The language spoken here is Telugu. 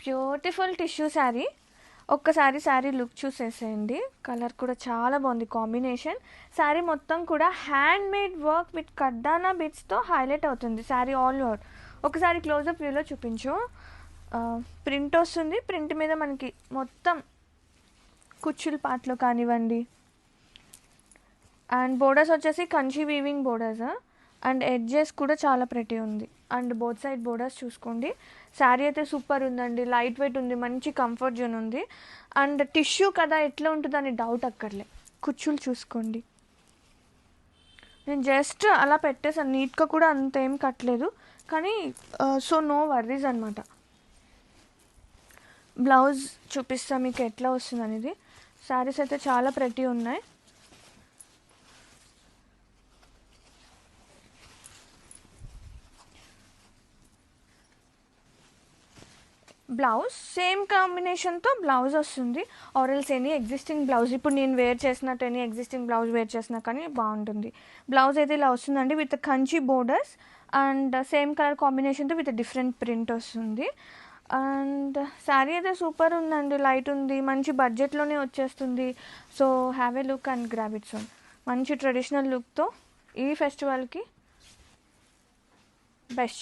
Beautiful tissue sari. ఒక్కసారి శారీ లుక్ చూసేసేయండి. కలర్ కూడా చాలా బాగుంది కాంబినేషన్. శారీ మొత్తం కూడా హ్యాండ్ మేడ్ వర్క్ విత్ కడ్డానా బిట్స్తో హైలైట్ అవుతుంది శారీ ఆల్ ఓవర్. ఒకసారి క్లోజప్ వ్యూలో చూపించు. ప్రింట్ వస్తుంది. ప్రింట్ మీద మనకి మొత్తం కుచ్చుల పాటలు కానివ్వండి, అండ్ బోర్డర్స్ వచ్చేసి Kanchi weaving borders, and edges కూడా చాలా ప్రెటీ ఉంది. అండ్ బోత్ సైడ్ బోర్డర్స్ చూసుకోండి. శారీ అయితే సూపర్ ఉందండి, లైట్ వెయిట్ ఉంది, మంచి కంఫర్ట్ జోన్ ఉంది. అండ్ టిష్యూ కదా ఎట్లా ఉంటుందని డౌట్ అక్కర్లే. కుచ్చులు చూసుకోండి. నేను జస్ట్ అలా పెట్టేసాను, నీట్గా కూడా అంత ఏం కట్టలేదు, కానీ సో నో వర్రీస్ అనమాట. బ్లౌజ్ చూపిస్తా మీకు ఎట్లా వస్తుంది అనేది. శారీస్ అయితే చాలా ప్రెటీ ఉన్నాయి. బ్లౌజ్ సేమ్ కాంబినేషన్తో బ్లౌజ్ వస్తుంది, ఆర్ఎల్స్ ఎనీ ఎగ్జిస్టింగ్ బ్లౌజ్, ఇప్పుడు నేను వేర్ చేసినట్టు ఎనీ ఎగ్జిస్టింగ్ బ్లౌజ్ వేర్ చేసినా కానీ బాగుంటుంది. బ్లౌజ్ అయితే ఇలా వస్తుందండి with Kanchi borders and same colour కాంబినేషన్తో విత్ డిఫరెంట్ ప్రింట్ వస్తుంది. అండ్ శారీ అయితే సూపర్ ఉందండి, లైట్ ఉంది, మంచి బడ్జెట్లోనే వచ్చేస్తుంది. So have a look and grab it soon. మంచి ట్రెడిషనల్ లుక్తో ఈ ఫెస్టివల్కి బెస్ట్.